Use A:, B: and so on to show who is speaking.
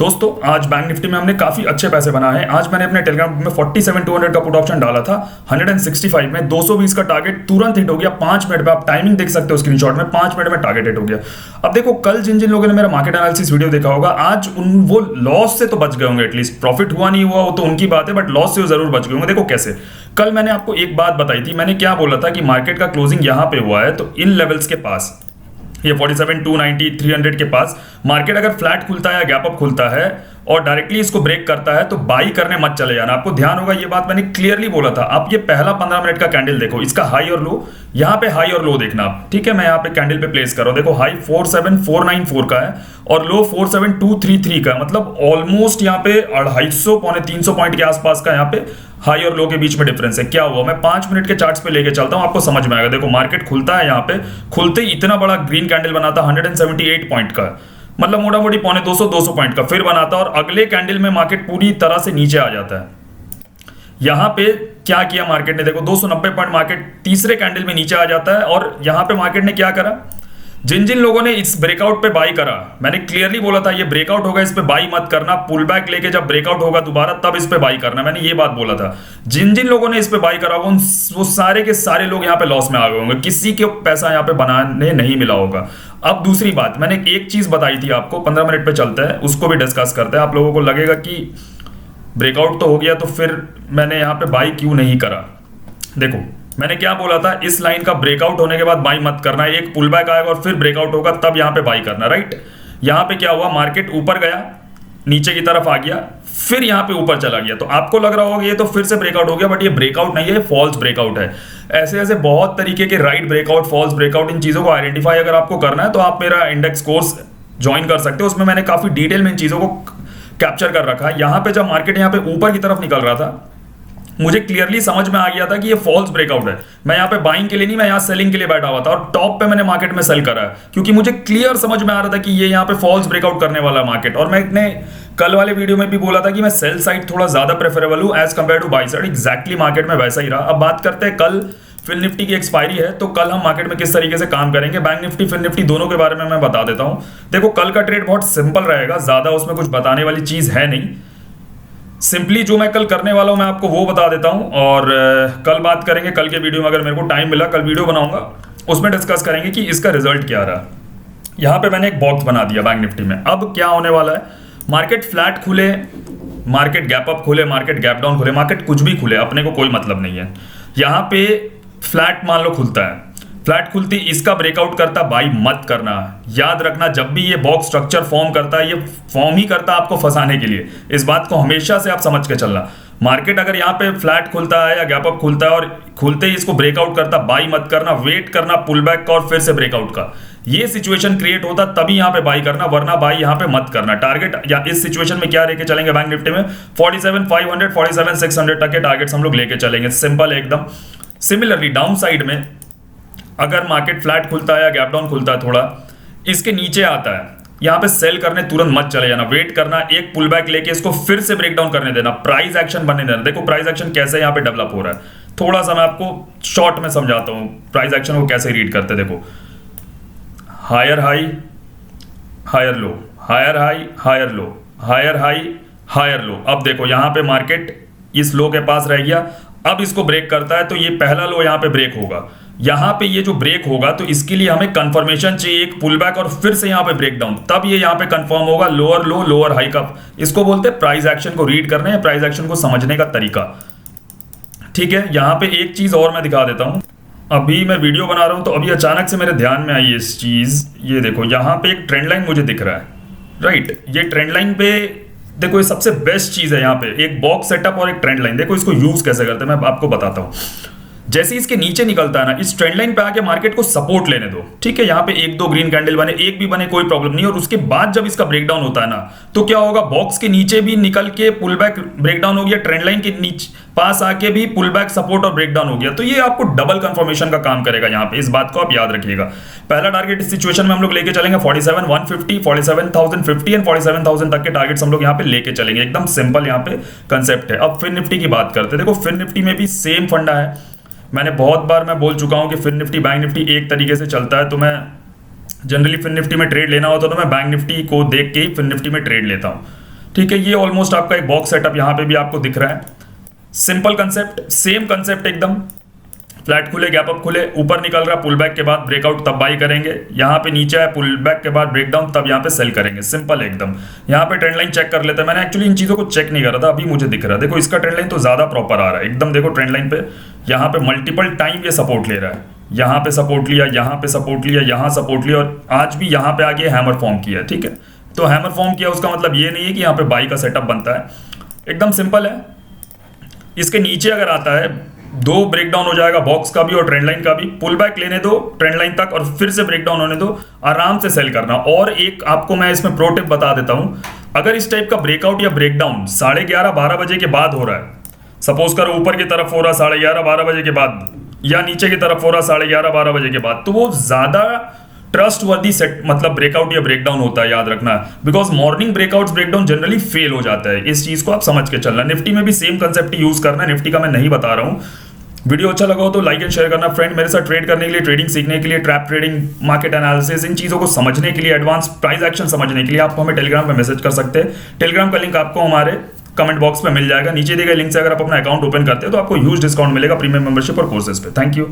A: दोस्तों आज bank Nifty में हमने काफी अच्छे पैसे बनाए हैं। आज मैंने अपने टेलीग्राम में 47,200 का पुट ऑप्शन डाला था 165 में 220 का टारगेट तुरंत हिट हो गया 5 मिनट में। आप टाइमिंग देख सकते हो स्क्रीनशॉट में, 5 मिनट में टारगेट हिट हो गया। अब देखो कल जिन जिन लोगों ने मेरा मार्केट एनालिसिस वीडियो देखा होगा आज वो लॉस से तो बच गए होंगे। एटलीस्ट प्रॉफिट हुआ नहीं हुआ वो तो उनकी बात है, बट लॉस से वो जरूर बच गए होंगे। देखो कैसे, कल मैंने आपको एक बात बताई थी। मैंने क्या बोला था कि मार्केट का क्लोजिंग यहां पे हुआ है तो इन लेवल्स के पास, ये 47, 290, 300 के पास मार्केट अगर फ्लैट खुलता है या गैप अप खुलता है और डायरेक्टली इसको ब्रेक करता है तो बाई करने मत चले जाना। आपको ध्यान होगा ये बात मैंने क्लियरली बोला था। आप ये पहला 15 मिनट का कैंडल देखो, इसका हाई और लो, यहाँ पे हाई और लो देखना आप, ठीक है। मैं यहाँ पे कैंडल पे प्लेस कर रहा हूँ। देखो हाई 47494 का है और लो 47233 का, मतलब ऑलमोस्ट यहाँ पे 250 पौने 300 पॉइंट के आसपास का यहाँ पे हाई और लो के बीच में डिफरेंस है। क्या हुआ, मैं 5 मिनट के चार्ट्स पे लेके चलता हूँ, आपको समझ में आएगा। देखो मार्केट खुलता है, यहाँ पे खुलते ही इतना बड़ा ग्रीन कैंडल बनाता 178 पॉइंट का, मतलब मोटा मोटी पौने 200 पॉइंट का, फिर बनाता और अगले कैंडल में मार्केट पूरी तरह से नीचे आ जाता है। यहां पे क्या किया मार्केट ने, देखो 290 पॉइंट मार्केट तीसरे कैंडल में नीचे आ जाता है। और यहां पे मार्केट ने क्या करा, जिन जिन लोगों ने इस ब्रेकआउट पे बाई करा, मैंने क्लियरली बोला था ये ब्रेकआउट होगा, इस पे बाई मत करना, पुल बैक लेके जब ब्रेकआउट होगा दोबारा तब इस पे बाई करना, मैंने ये बात बोला था। जिन जिन लोगों ने इस पे बाई करा होगा वो सारे के सारे लोग यहाँ पे लॉस में आ गए होंगे, किसी के पैसा यहाँ पे बनाने नहीं मिला होगा। अब दूसरी बात, मैंने एक चीज बताई थी आपको, 15 मिनट पे चलता है, उसको भी डिस्कस करते हैं। आप लोगों को लगेगा कि ब्रेकआउट तो हो गया तो फिर मैंने यहाँ पे बाई क्यों नहीं करा। देखो मैंने क्या बोला था, इस लाइन का ब्रेकआउट होने के बाद बाई मत करना, एक पुल बैक आएगा और फिर ब्रेकआउट होगा तब यहाँ पे बाई करना, राइट। यहाँ पे क्या हुआ, मार्केट ऊपर गया, नीचे की तरफ आ गया, फिर यहाँ पे ऊपर चला गया, तो आपको लग रहा होगा ये तो फिर से ब्रेकआउट हो गया, बट ये ब्रेकआउट नहीं है, फॉल्स ब्रेकआउट है। ऐसे ऐसे बहुत तरीके के राइट ब्रेकआउट, फॉल्स ब्रेकआउट, इन चीजों को आइडेंटिफाई अगर आपको करना है तो आप मेरा इंडेक्स कोर्स ज्वाइन कर सकते हो। उसमें मैंने काफी डिटेल में इन चीजों को कैप्चर कर रखा है। यहाँ पे जब मार्केट यहाँ पे ऊपर की तरफ निकल रहा था, मुझे क्लियरली समझ में आ गया था कि ये फॉल्स ब्रेकआउट है। मैं यहाँ पे बाइंग के लिए नहीं, मैं यहाँ सेलिंग के लिए बैठा हुआ था और टॉप पे मैंने मार्केट में सेल करा है, क्योंकि मुझे क्लियर समझ में आ रहा था कि ये यहाँ पे फॉल्स ब्रेकआउट करने वाला मार्केट। और मैंने कल वाले वीडियो में भी बोला था कि मैं सेल साइड थोड़ा ज्यादा प्रेफरेबल हूँ as compare to buy side. Exactly market में वैसा ही रहा। अब बात करते हैं, कल फिल निफ्टी की एक्सपायरी है तो कल हम मार्केट में किस तरीके से काम करेंगे, बैंक निफ्टी फिल निफ्टी दोनों के बारे में मैं बता देता हूँ। देखो कल का ट्रेड बहुत सिंपल रहेगा, ज्यादा उसमें कुछ बताने वाली चीज है नहीं। सिंपली जो मैं कल करने वाला हूं मैं आपको वो बता देता हूं और कल बात करेंगे। कल के वीडियो में अगर मेरे को टाइम मिला कल वीडियो बनाऊंगा, उसमें डिस्कस करेंगे कि इसका रिजल्ट क्या रहा। यहां पे मैंने एक बॉक्स बना दिया बैंक निफ्टी में। अब क्या होने वाला है, मार्केट फ्लैट खुले, मार्केट गैप अप खुले, मार्केट गैप डाउन खुले, मार्केट कुछ भी खुले, अपने को कोई मतलब नहीं है। यहां पे फ्लैट मान लो खुलता है, फ्लैट खुलती इसका ब्रेकआउट करता, बाई मत करना। याद रखना जब भी ये बॉक्स स्ट्रक्चर फॉर्म करता है, ये फॉर्म ही करता है आपको फंसाने के लिए। इस बात को हमेशा से आप समझ के चलना। मार्केट अगर यहाँ पे फ्लैट खुलता है या गैप अप खुलता है और खुलते ही इसको ब्रेकआउट करता, बाई मत करना, वेट करना पुल बैक का और फिर से ब्रेकआउट का। ये सिचुएशन क्रिएट होता तभी यहाँ पे बाई करना, वरना बाई यहाँ पे मत करना। टारगेट या इस सिचुएशन में क्या लेके चलेंगे बैंक निफ्टी में, 47,500 47,600 तक के टारगेट्स हम लोग लेके चलेंगे, सिंपल है एकदम। सिमिलरली डाउन साइड में अगर मार्केट फ्लैट खुलता है या गैप डाउन खुलता है, थोड़ा इसके नीचे आता है, यहां पे सेल करने तुरंत मत चले जाना, वेट करना, एक पुल बैक लेके इसको फिर से ब्रेक डाउन करने देना, प्राइस एक्शन बनने देना। देखो प्राइस एक्शन कैसे यहां पे डेवलप हो रहा है, थोड़ा सा मैं आपको शॉर्ट में समझाता हूं प्राइस एक्शन को कैसे रीड करते। देखो higher high, higher low, higher high, higher low, higher high, higher low. अब देखो यहां पे मार्केट इस लो के पास रह गया, अब इसको ब्रेक करता है तो ये पहला लो यहां पे ब्रेक होगा। यहां पे ये जो ब्रेक होगा तो इसके लिए हमें कंफर्मेशन चाहिए, एक पुल बैक और फिर से यहां पे ब्रेक डाउन, तब ये यहां पे कंफर्म होगा। लोअर लो, लोअर हाई का, इसको बोलते हैं प्राइस एक्शन को रीड करने या प्राइस एक्शन को समझने का तरीका, ठीक है। यहां पे एक चीज और मैं दिखा देता हूं। अभी मैं वीडियो बना रहा हूं तो अभी अचानक से मेरे ध्यान में आई इस चीज, ये देखो यहां पे एक ट्रेंड लाइन मुझे दिख रहा है, राइट। ये ट्रेंड लाइन पे देखो ये सबसे बेस्ट चीज है, यहाँ पे एक बॉक्स सेटअप और एक ट्रेंड लाइन। देखो इसको यूज कैसे करते हैं मैं आपको बताता हूं। जैसे इसके नीचे निकलता है ना, इस ट्रेंड लाइन पे आके मार्केट को सपोर्ट लेने दो, ठीक है। यहाँ पे एक दो ग्रीन कैंडल बने, एक भी बने कोई प्रॉब्लम नहीं। और उसके बाद जब इसका ब्रेकडाउन होता है ना, तो क्या होगा, बॉक्स के नीचे भी निकल के पुल बैक ब्रेकडाउन हो गया, ट्रेंड लाइन के नीचे पास आके भी पुल बैक सपोर्ट और ब्रेकडाउन हो गया, तो ये आपको डबल कंफर्मेशन का काम करेगा यहाँ पे। इस बात को आप याद रखिएगा। पहला टारगेट इस सिचुएशन में हम लोग लेके चलेंगे 47,150, 47,050 एंड 47,000 तक के टारगेट्स हम लोग यहाँ पे लेके चलेंगे। एकदम सिंपल यहाँ पे कंसेप्ट है। अब फिर निफ्टी की बात करते हैं। देखो फिर निफ्टी में भी सेम फंडा है। मैंने बहुत बार मैं बोल चुका हूं कि फिर निफ्टी बैंक निफ्टी एक तरीके से चलता है, तो मैं जनरली फिर निफ्टी में ट्रेड लेना होता तो मैं बैंक निफ्टी को देख के ही फिर निफ्टी में ट्रेड लेता हूं। ठीक है, ये ऑलमोस्ट आपका एक बॉक्स सेटअप यहाँ पे भी आपको दिख रहा है। सिंपल कंसेप्ट, सेम कंसेप्ट एकदम। फ्लैट खुले, गैप अप खुले, ऊपर निकल रहा, पुल बैक के बाद ब्रेकआउट, तब बाई करेंगे। यहाँ पे नीचे है, पुल बैक के बाद ब्रेकडाउन, तब यहाँ पे सेल करेंगे। सिंपल एकदम। यहाँ पे ट्रेंड लाइन चेक कर लेते हैं। मैंने एक्चुअली इन चीज़ों को चेक नहीं करा था, अभी मुझे दिख रहा है। देखो इसका ट्रेंड लाइन तो ज़्यादा प्रॉपर आ रहा है एकदम। देखो ट्रेंड लाइन पे यहाँ पे मल्टीपल टाइम ये सपोर्ट ले रहा है। यहाँ पे सपोर्ट लिया, यहाँ पे सपोर्ट लिया, यहाँ सपोर्ट लिया, और आज भी यहाँ पे आके हैमर फॉर्म किया। ठीक है, तो हैमर फॉर्म किया उसका मतलब ये नहीं है कि यहाँ पे बाई का सेटअप बनता है। एकदम सिंपल है। इसके नीचे अगर आता है, दो ब्रेकडाउन हो जाएगा, बॉक्स का भी और ट्रेंड लाइन का भी। पुल बैक लेने दो ट्रेंड लाइन तक और फिर से ब्रेकडाउन होने दो, आराम से सेल करना। और एक आपको मैं इसमें प्रो टिप बता देता हूं, अगर इस टाइप का ब्रेकआउट या ब्रेकडाउन 11:30-12 बजे के बाद हो रहा है, सपोज करो ऊपर की तरफ हो रहा 11:30-12 बजे के बाद, या नीचे की तरफ हो रहा 11:30-12 बजे के बाद, तो वो ज्यादा ट्रस्ट वर्दी सेट मतलब ब्रेकआउट या ब्रेकडाउन होता है, याद रखना। Because morning breakouts breakdown generally fail हो जाता है। इस चीज को आप समझ के चलना। निफ्टी में भी सेम कंसेप्ट यूज करना है, निफ्टी का मैं नहीं बता रहा हूं। वीडियो अच्छा लगा हो तो लाइक एंड शेयर करना। फ्रेंड, मेरे साथ ट्रेड करने के लिए, ट्रेडिंग सीखने के लिए, ट्रैप ट्रेडिंग, मार्केट एनालिसिस, इन चीज़ों को समझने के लिए, एडवांस प्राइस एक्शन समझने के लिए आप हमें टेलीग्राम पे मैसेज कर सकते हैं। टेलीग्राम का लिंक आपको हमारे कमेंट बॉक्स में मिल जाएगा। नीचे दिए गए लिंक से अगर आप अपना अकाउंट ओपन करते हैं तो आपको ह्यूज डिस्काउंट मिलेगा प्रीमियम मेंबरशिप और कोर्सेज पे। Thank you.